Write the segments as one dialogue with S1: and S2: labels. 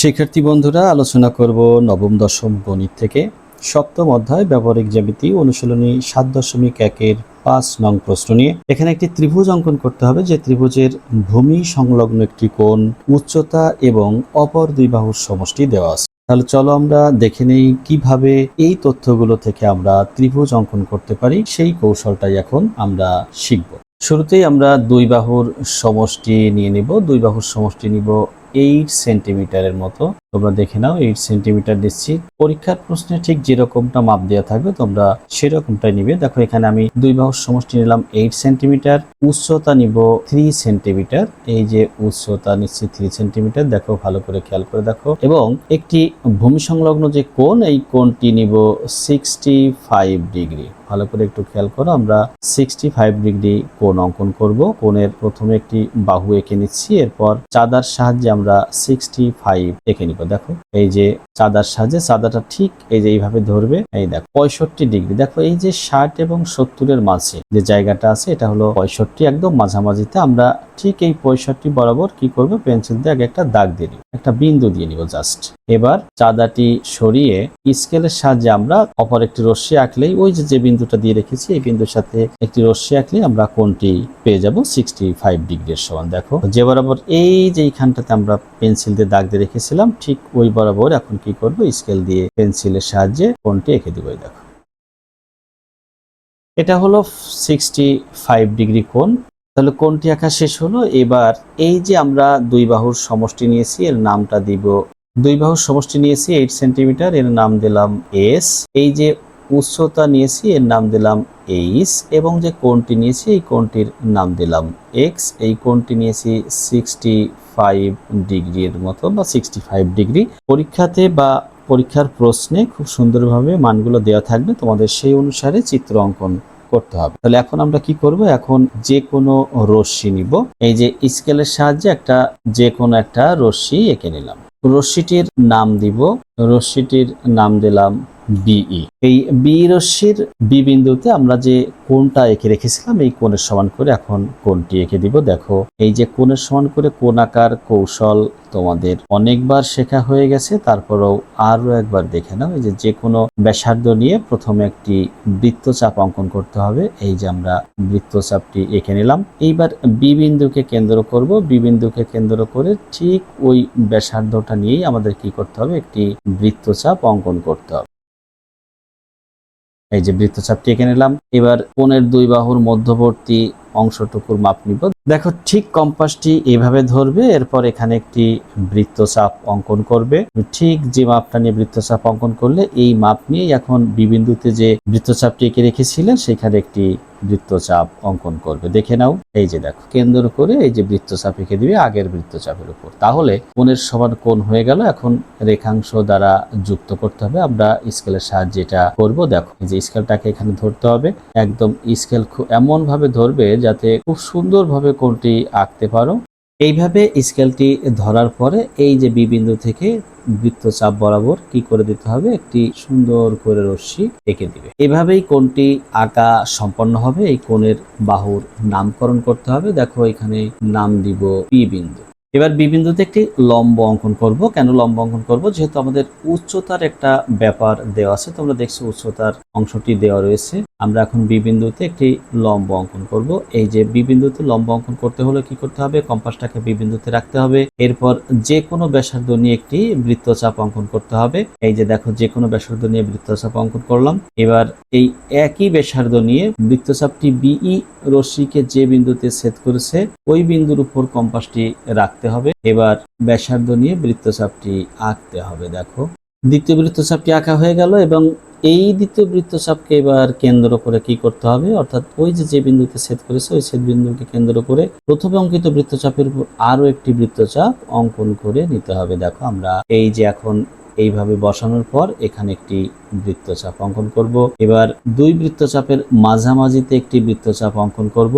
S1: শিক্ষার্থী বন্ধুরা, আলোচনা করব নবম দশম গণিত থেকে সপ্তম অধ্যায় ব্যবহারিক জ্যামিতি অনুশীলনী 7.1-এর 5 নং প্রশ্ন নিয়ে। এখানে একটি ত্রিভুজ অঙ্কন করতে হবে, যে ত্রিভুজের ভূমি সংলগ্ন একটি কোণ, উচ্চতা এবং অপর দুই বাহুর সমষ্টি দেওয়া আছে। তাহলে চলো আমরা দেখে নেই কিভাবে এই তথ্যগুলো থেকে আমরা ত্রিভুজ অঙ্কন করতে পারি। সেই কৌশলটাই এখন আমরা শিখব। শুরুতেই আমরা দুই বাহুর সমষ্টি নিয়ে নিব। দুই বাহুর সমষ্টি নিব 8 সেন্টিমিটারের মতো। তোমরা দেখে নাও, 8 সেন্টিমিটার দিচ্ছি। পরীক্ষার প্রশ্নে ঠিক যেরকমটা মাপ দেওয়া থাকবে তোমরা সেরকমটাই নিবে। দেখো, এখানে আমি দুই বাহুর সমষ্টি নিলাম 8 সেন্টিমিটার, উচ্চতা নিব 3 সেন্টিমিটার। এই যে উচ্চতা নিচ্ছি 3 সেন্টিমিটার, দেখো ভালো করে খেয়াল করে দেখো। এবং একটি ভূমি সংলগ্ন যে কোণ, এই কোণটি নিব 65 ডিগ্রি। ভালো করে একটু খেয়াল করো, আমরা 65 ডিগ্রি কোণ অঙ্কন করব। কোণের প্রথমে একটি বাহু এঁকে নিচ্ছি, এরপর চাঁদার সাহায্যে আমরা 65 এঁকে নিব। দেখো, এই যে চাঁদার সাহায্যে চাঁদাটা ঠিক এই যে এইভাবে ধরবে। এই দেখো 65 ডিগ্রি। দেখো, এই যে 60 এবং 70-এর মাঝে যে জায়গাটা আছে, এটা হলো 65, একদম মাঝামাঝিতে। আমরা ঠিক এই 65 বরাবর কি করব, পেন্সিল দিয়ে আগে একটা দাগ দিয়ে নিব, একটা বিন্দু দিয়ে নিব জাস্ট। এবার চাঁদাটি সরিয়ে স্কেলের সাহায্যে আমরা অপর একটি রশ্মি আঁকলেই, ওই যে বিন্দুটা দিয়ে রেখেছি, এই বিন্দুর সাথে একটি রশ্মি আঁকলে আমরা কোণটি পেয়ে যাব 65 ডিগ্রির সমান। দেখো, যে বরাবর এই যে এইখানটাতে আমরা পেন্সিল দিয়ে দাগ দিয়ে রেখেছিলাম, ঠিক ওই বরাবর এখন কি করব, স্কেল দিয়ে পেন্সিলের সাহায্যে কোণটি এঁকে দিব। দেখো, এটা হলো 65 ডিগ্রি কোণ। তাহলে কোণটি আঁকা শেষ হলো। এবার এই যে আমরা দুই বাহুর সমষ্টি নিয়েছি, এর নামটা দিব, দুই বাহুর সমষ্টি নিয়েছি 8 সেন্টিমিটার, এর নাম দিলাম এস। এই যে উচ্চতা নিয়েছি, এর নাম দিলাম এইচ। এবং যে কোণটি নিয়েছি, এই কোণটির নাম দিলাম এক্স। এই কোণটি নিয়েছি 65 ডিগ্রির মতো, বা 65 ডিগ্রি। পরীক্ষাতে বা পরীক্ষার প্রশ্নে খুব সুন্দরভাবে মানগুলো দেওয়া থাকবে, তোমাদের সেই অনুসারে চিত্র অঙ্কন করতে হবে। তাহলে এখন আমরা কি করব, এখন যে কোনো রশ্মি নিব। এই যে স্কেলের সাহায্যে যে কোনো একটা রশ্মি এঁকে নিলাম। রশ্মিটির নাম দিব, রশ্মিটির নাম দিলাম বিই। এই বি রশ্মির বি বিন্দুতে আমরা যে কোণটা এঁকে রেখেছিলাম, এই কোণের সমান করে এখন কোণটি এঁকে দিব। দেখো, এই যে কোণের সমান করে কোণ আঁকার কৌশল তোমাদের অনেকবার শেখা হয়ে গেছে, তারপরেও আরো একবার দেখে নাও। এই যে কোনো ব্যাসার্ধ নিয়ে প্রথমে একটি বৃত্তচাপ অঙ্কন করতে হবে। এই যে আমরা বৃত্তচাপটি এঁকে নিলাম। এইবার বি বিন্দুকে কেন্দ্র করব। বি বিন্দুকে কেন্দ্র করে ঠিক ওই ব্যাসার্ধটা নিয়েই আমাদের কি করতে হবে, একটি বৃত্তচাপ অঙ্কন করতে হবে। এই যে বৃত্তচাপটি এঁকে নিলাম। এবার কোণের দুই বাহুর মধ্যবর্তী অংশটুকুর মাপ নিব। দেখো, ঠিক কম্পাসটি এভাবে ধরবে, এরপর এখানে একটি বৃত্তচাপ অঙ্কন করবে। ঠিক যে মাপটা নিয়ে বৃত্তচাপ অঙ্কন করলে, এই মাপ নিয়ে এখন বি বিন্দুতে যে বৃত্তচাপটি এঁকে রেখেছিলেন, সেখানে একটি বৃত্তচাপ অঙ্কন করবে। দেখে নাও, এই যে দেখো, কেন্দ্র করে এই যে বৃত্তচাপ এঁকে দিবে আগের বৃত্তচাপের উপর। তাহলে কোণের সমান কোণ হয়ে গেল। এখন রেখাংশ দ্বারা যুক্ত করতে হবে। আমরা স্কেলের সাহায্যে এটা করব। দেখো, এই যে স্কেলটাকে এখানে ধরতে হবে, একদম স্কেল এমন ভাবে ধরবে যাতে খুব সুন্দরভাবে কোণটি আঁকতে পারো। এইভাবে স্কেলটি ধরার পরে এই যে বি বিন্দু থেকে বৃত্তচাপ বরাবর কি করে দিতে হবে, একটি সুন্দর করে রশ্মি এঁকে দিবে। এভাবেই কোণটি আঁকা সম্পন্ন হবে। এই কোণের বাহুর নামকরণ করতে হবে। দেখো, এখানে নাম দিব পি বিন্দু। এবার বি বিন্দুতে একটি লম্ব অঙ্কন করব। কেন লম্ব অঙ্কন করব, যেহেতু আমাদের উচ্চতার একটা ব্যাপার দেওয়া আছে। তোমরা দেখছো উচ্চতার অংশটি দেওয়া রয়েছে। আমরা এখন বি বিন্দুতে একটি লম্ব অঙ্কন করব। এই যে বি বিন্দুতে লম্ব অঙ্কন করতে হলে কি করতে হবে, কম্পাসটাকে বি বিন্দুতে রাখতে হবে। এরপর যে কোনো ব্যাসার্ধ নিয়ে একটি বৃত্তচাপ অঙ্কন করতে হবে। এই যে দেখো, যে কোনো ব্যাসার্ধ নিয়ে বৃত্তচাপ অঙ্কন করলাম। এবার এই একই ব্যাসার্ধ নিয়ে বৃত্তচাপটি বিই রশ্মিকে যে বিন্দুতে ছেদ করেছে, ওই বিন্দুর উপর কম্পাসটি রাখতে হবে। এবার ব্যাসার্ধ নিয়ে বৃত্তচাপটি আঁকতে হবে। দেখো, দ্বিতীয় বৃত্তচাপটি আঁকা হয়ে গেল। এবং এই দ্বিতীয় বৃত্তচাপকে এবার কেন্দ্র করে কি করতে হবে, অর্থাৎ ওই যে বিন্দুতে ছেদ করেছে, ওই ছেদ বিন্দুকে কেন্দ্র করে প্রথমে অঙ্কিত বৃত্তচাপের উপর আরো একটি বৃত্তচাপ অঙ্কন করে নিতে হবে। দেখো, আমরা এই যে এখন এইভাবে বসানোর পর এখানে একটি বৃত্তচাপ অঙ্কন করব। এবার দুই বৃত্তচাপের মাঝামাঝিতে একটি বৃত্তচাপ অঙ্কন করব।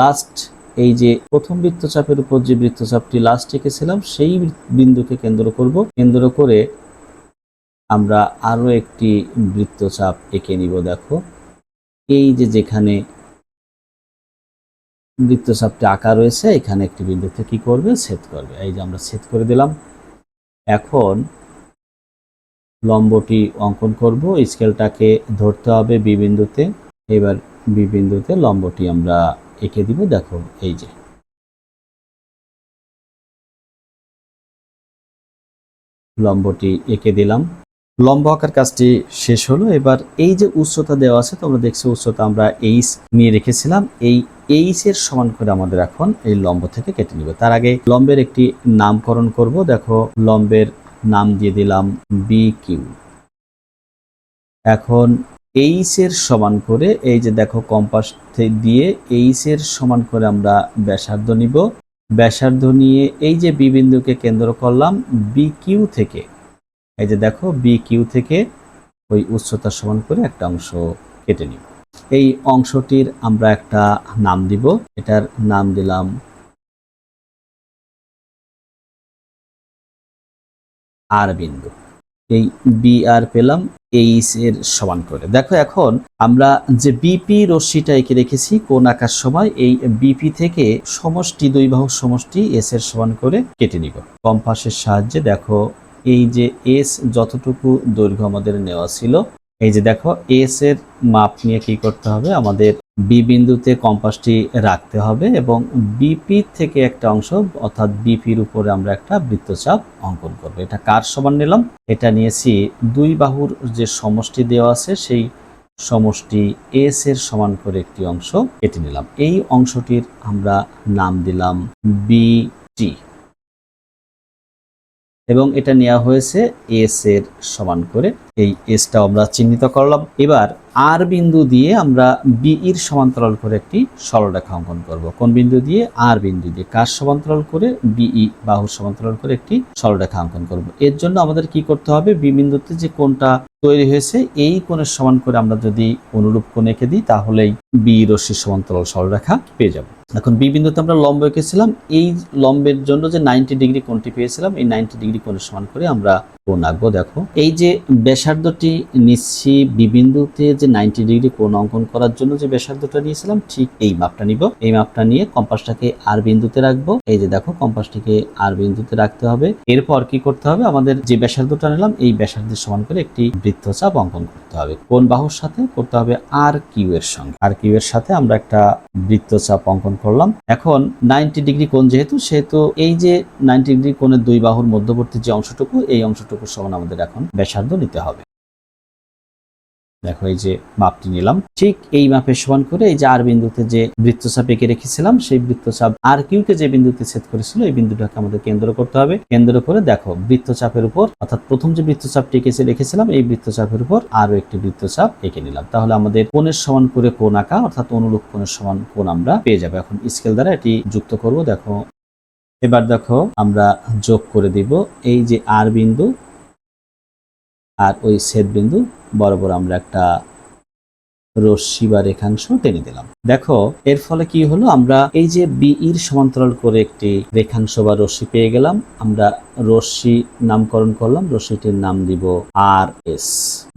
S1: লাস্ট এই যে প্রথম বৃত্তচাপের উপর যে বৃত্তচাপটি লাস্ট এঁকেছিলাম, সেই বিন্দুকে কেন্দ্র করব। কেন্দ্র করে আমরা আরো একটি বৃত্তচাপ এঁকে নিব। দেখো, এই যে যেখানে বৃত্তচাপটি আঁকা রয়েছে, এখানে একটি বিন্দুতে কি করবে, ছেদ করবে। এই যে আমরা ছেদ করে দিলাম। এখন লম্বটি অঙ্কন করব, স্কেলটাকে ধরতে হবে বি বিন্দুতে। এবার বি বিন্দুতে লম্বটি আমরা এঁকে দিব। দেখো এই যে লম্বটি এঁকে দিলাম। লম্ব আঁকার কাজটি শেষ হলো। এবার এই যে উচ্চতা দেওয়া আছে, তোমরা দেখছো উচ্চতা আমরা এইচ নিয়ে রেখেছিলাম, এই এইচ এর সমান করে আমাদের এখন এই লম্ব থেকে কেটে নিব। তার আগে লম্বের একটি নামকরণ করব। দেখো লম্বের নাম দিয়ে দিলাম বি কিউ। এখন এইচ এর সমান করে এই যে দেখো কম্পাস দিয়ে এইচ এর সমান করে আমরা ব্যাসার্ধ নিব। ব্যাসার্ধ নিয়ে এই যে বি বিন্দুকে কেন্দ্র করলাম, বি কিউ থেকে এই যে দেখো বি কিউ থেকে ওই উচ্চতার সমান করে একটা অংশ কেটে নিব। এই অংশটির আমরা একটা নাম দিব, এটার নাম দিলাম আর বিন্দু। এই বি আর পেলাম এইচ এর সমান করে। দেখো এখন আমরা যে বিপি রশ্মিটা এঁকে রেখেছি কোণ আঁকার সময়, এই বিপি থেকে সমষ্টি দুই বাহুর সমষ্টি এস এর সমান করে কেটে নিব কম্পাসের সাহায্যে। দেখো এই যে এস যতটুকু দৈর্ঘ্য আমাদের নেওয়া ছিল, এই যে দেখো এস এর মাপ নিয়ে কি করতে হবে, আমাদের বি বিন্দুতে কম্পাসটি রাখতে হবে এবং বিপি থেকে একটা অংশ অর্থাৎ বিপির উপরে আমরা একটা বৃত্তচাপ অঙ্কন করব। এটা কার সমান নিলাম, এটা নিয়েছি দুই বাহুর যে সমষ্টি দেওয়া আছে সেই সমষ্টি এস এর সমান করে একটি অংশ কেটে নিলাম। এই অংশটির আমরা নাম দিলাম বিটি এবং এটা নেওয়া হয়েছে এস এর সমান করে। এই এসটা আমরা চিহ্নিত করলাম। এবার আর বিন্দু দিয়ে আমরা বিইর সমান্তরাল করে একটি সরলরেখা অঙ্কন করব। কোন বিন্দু দিয়ে, আর বিন্দু দিয়ে। কার সমান্তরাল করে, বিই বাহুর সমান্তরাল করে একটি সরলরেখা অঙ্কন করব। এর জন্য আমাদের কি করতে হবে, বি বিন্দুতে যে কোণটা তৈরি হয়েছে এই কোণের সমান করে আমরা যদি অনুরূপ কোণ এঁকে দিই তাহলেই বি রশ্মির সমান্তরাল সরলরেখা পেয়ে যাব। এখন বি বিন্দুতে আমরা লম্ব এঁকেছিলাম, এই লম্বের জন্য যে 90 ডিগ্রি কোণটি পেয়েছিলাম, এই 90 ডিগ্রি কোণের সমান করে আমরা কোণ আঁকবো। দেখো এই যে ব্যাসার্ধটি নিচ্ছি বি বিন্দুতে যে 90 ডিগ্রি কোণ অঙ্কন করার জন্য যে ব্যাসার্ধটা নিয়েছিলাম, ঠিক এই মাপটা নিব। এই মাপটা নিয়ে কম্পাসটাকে আর বিন্দুতে রাখবো। এই যে দেখো কম্পাসটিকে আর বিন্দুতে রাখতে হবে। এরপর কি করতে হবে, আমাদের যে ব্যাসার্ধটা নিলাম এই ব্যাসার্ধের সমান করে একটি বৃত্তচাপ অঙ্কন করতে হবে। কোন বাহুর সাথে করতে হবে, আর কিউ এর সঙ্গে। আর কিউ এর সাথে আমরা একটা বৃত্তচাপ অঙ্কন করলাম। এখন 90 ডিগ্রি কোণ সেহেতু এই যে 90 ডিগ্রি কোণের দুই বাহুর মধ্যবর্তী যে অংশটুকু, এই অংশটুকু সমান আমাদের এখন ব্যাসার্ধ নিতে হবে। দেখো এই যে মাপটি নিলাম, ঠিক এই মাপের সমান করে এই যে আর বিন্দুতে যে বৃত্তচাপ এঁকে রেখেছিলাম সেই বৃত্তচাপ আর কিউকে যে বিন্দুতে ছেদ করেছিল এই বিন্দুটাকে আমাদের কেন্দ্র করতে হবে। কেন্দ্র করে দেখো বৃত্তচাপের উপর অর্থাৎ প্রথম যে বৃত্তচাপটি এঁকে রেখেছিলাম এই বৃত্তচাপের উপর আরো একটি বৃত্তচাপ এঁকে নিলাম। তাহলে আমাদের কোণের সমান করে কোণ আঁকা অর্থাৎ অনুরূপ কোণের সমান কোণ আমরা পেয়ে যাবো। এখন স্কেল দ্বারা এটি যুক্ত করব। দেখো এবার দেখো আমরা যোগ করে দিব এই যে আর বিন্দু আর ওই ছেদ বিন্দু বরাবর আমরা একটা রশ্মি বা রেখাংশ টেনে দিলাম। দেখো এর ফলে কি হলো, আমরা এই যে বিইর সমান্তরাল করে একটি রেখাংশ বা রশ্মি পেয়ে গেলাম। আমরা রশ্মি নামকরণ করলাম, রশ্মিটির নাম দিব আর এস।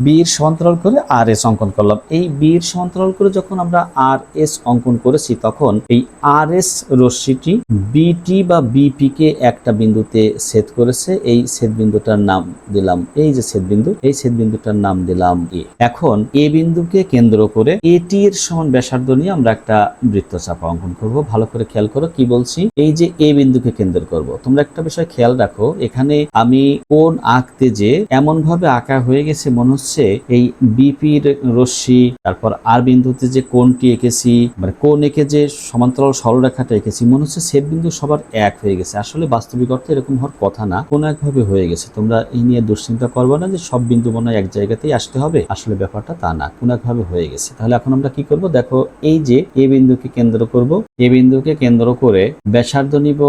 S1: বিইর সমান্তরাল করে আর এস অঙ্কন করলাম। এই বিইর সমান্তরাল করে যখন আমরা আর এস অঙ্কন করেছি তখন এই আর এস রশ্মিটি বিটি বা বিপি কে একটা বিন্দুতে ছেদ করেছে। এই ছেদ বিন্দুটার নাম দিলাম এই যে ছেদ বিন্দু, এই ছেদ বিন্দুটার নাম দিলাম এ। এখন এ বিন্দুকে কেন্দ্র করে এটি এর সমান ব্যাসার্ধ নিয়ে আমরা একটা বৃত্তচাপ অঙ্কন করব। ভালো করে খেয়াল করো কি বলছি, এই যে এ বিন্দুকে কেন্দ্র করব। তোমরা একটা বিষয় খেয়াল রাখো, এখানে আমি কোণ আঁকতে যে এমন ভাবে আঁকা হয়ে গেছে মনে হচ্ছে এই বিপির রশ্মি তারপর আর বিন্দুতে যে কোণটি এঁকেছি মানে কোণ এঁকে যে সমান্তরাল সরলরেখাটা এঁকেছি মনে হচ্ছে ছেদ বিন্দু সবার এক হয়ে গেছে। আসলে বাস্তবিক অর্থে এরকম হওয়ার কথা না, কোন একভাবে হয়ে গেছে। তোমরা এই নিয়ে দুশ্চিন্তা করবে না যে সব বিন্দু মনে হয় এক জায়গাতেই আসতে হবে, আসলে ব্যাপারটা তা না, কোন একভাবে হয়ে গেছে। তাহলে এখন আমরা কি করব, দেখো এই যে এ বিন্দুকে কেন্দ্র করব, এ বিন্দুকে কেন্দ্র করে ব্যাসার্ধ নিব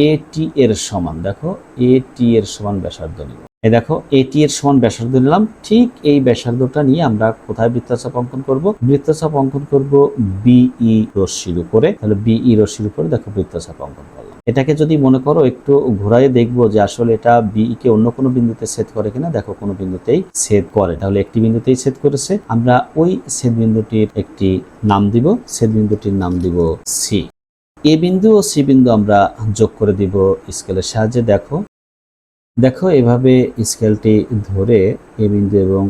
S1: এটি এর সমান। দেখো এটি এর সমান ব্যাসার্ধ নিব। এই দেখো এটি এর সমান ব্যাসার্ধ নিলাম। ঠিক এই ব্যাসার্ধটা নিয়ে আমরা কোথায় বৃত্তচাপ অঙ্কন করব, বৃত্তচাপ অঙ্কন করব বিই রশ্মির উপরে। তাহলে বিই রশ্মির উপরে দেখো বৃত্তচাপ অঙ্কন করলাম। এটাকে যদি মনে করো একটু ঘুরাইয়ে দেখবো যে আসলে এটা বিই কে অন্য কোনো বিন্দুতে ছেদ করে কিনা। দেখো কোনো বিন্দুতেই ছেদ করে, তাহলে একটি বিন্দুতেই ছেদ করেছে। আমরা ওই ছেদ বিন্দুটির একটি নাম দিব, ছেদ বিন্দুটির নাম দিব সি। এ বিন্দু ও সি বিন্দু আমরা যোগ করে দিব স্কেলের সাহায্যে। দেখো এভাবে স্কেলটি ধরে এ বিন্দু এবং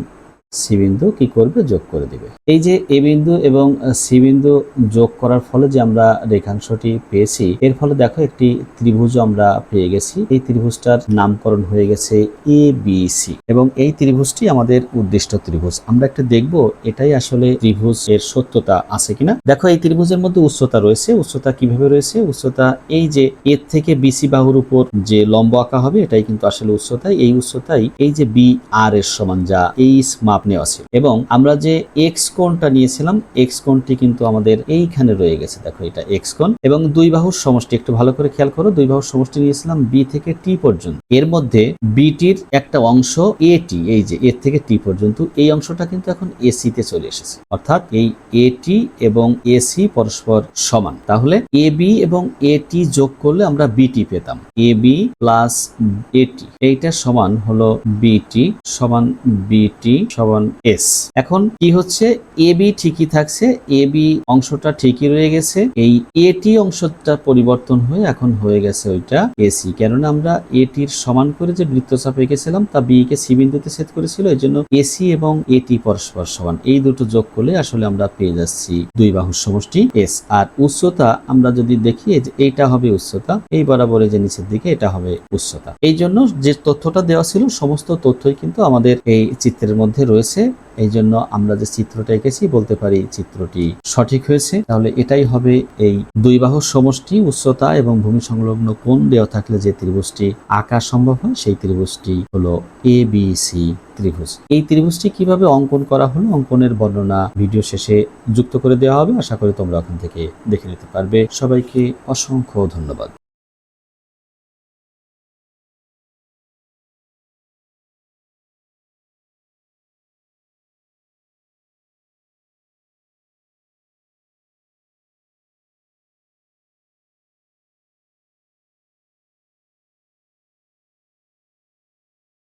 S1: সি বিন্দু কি করবে, যোগ করে দিবে। এই যে এ বিন্দু এবং সি বিন্দু যোগ করার ফলে যে আমরা রেখাংশটি পেয়েছি, এর ফলে দেখো একটি ত্রিভুজ আমরা পেয়ে গেছি। এই ত্রিভুজটার নামকরণ হয়ে গেছে এ বি সি এবং এই ত্রিভুজটি আমাদের উদ্দিষ্ট ত্রিভুজ। আমরা একটা দেখব এটাই আসলে ত্রিভুজ এর সত্যতা আছে কিনা। দেখো এই ত্রিভুজের মধ্যে উচ্চতা রয়েছে। উচ্চতা কিভাবে রয়েছে? উচ্চতা এই যে এর থেকে বিসি বাহুর উপর যে লম্ব আঁকা হবে এটাই কিন্তু আসলে উচ্চতা। এই উচ্চতাই এই যে বি আর এর সমান, যা এই মাপ নেওয়া ছিল। এবং আমরা যে এক্স কোণটা নিয়েছিলাম, এক্স কোণটি কিন্তু আমাদের এইখানে রয়ে গেছে। দেখো এটা এক্স কোণ এবং দুই বাহুর সমষ্টি, একটু ভালো করে খেয়াল করো, দুই বাহুর সমষ্টি নিয়েছিলাম বি থেকে টি পর্যন্ত। এর মধ্যে বিটির একটা অংশ এটি, এই যে এর থেকে টি পর্যন্ত, এই অংশটা কিন্তু এখন এসি তে চলে এসেছে। অর্থাৎ এই এটি এবং এসি পরস্পর সমান। তাহলে এ বি এবং এটি যোগ করলে আমরা বিটি পেতাম। এ বি প্লাস এটি, এইটা সমান হলো বিটি সমান বিটি সমান এস। এখন কি হচ্ছে, এ বি ঠিকই থাকছে, এ বি অংশটা ঠিকই রয়ে গেছে, এই এটি অংশটা পরিবর্তন হয়ে এখন হয়ে গেছে ওইটা এসি। কেননা আমরা এটির সমান করে যে বৃত্তচাপ এঁকেছিলাম তা বি কে সি বিন্দুতে ছেদ করেছিল, এই জন্য এসি এবং এটি পরস্পর সমান। এই দুটো যোগ করলে আসলে আমরা পেয়ে যাচ্ছি দুই বাহুর সমষ্টি এস। আর উচ্চতা আমরা যদি দেখি যে এইটা হবে উচ্চতা, এই বরাবর যে নিচের দিকে এটা হবে উচ্চতা। এই জন্য যে তথ্যটা দেওয়া ছিল সমস্ত তথ্যই কিন্তু আমাদের এই চিত্রের মধ্যে রয়েছে। এই জন্য আমরা যে চিত্রটা এঁকেছি বলতে পারি চিত্রটি সঠিক হয়েছে। তাহলে এটাই হবে এই দুই বাহুর সমষ্টি, উচ্চতা এবং ভূমি সংলগ্ন কোণ দেওয়া থাকলে যে ত্রিভুজটি আঁকা সম্ভব হয় সেই ত্রিভুজটি হলো এ বি সি ত্রিভুজ। এই ত্রিভুজটি কিভাবে অঙ্কন করা হলো, অঙ্কনের বর্ণনা ভিডিও শেষে যুক্ত করে দেওয়া হবে। আশা করি তোমরা ওখান থেকে দেখে নিতে পারবে। সবাইকে অসংখ্য ধন্যবাদ।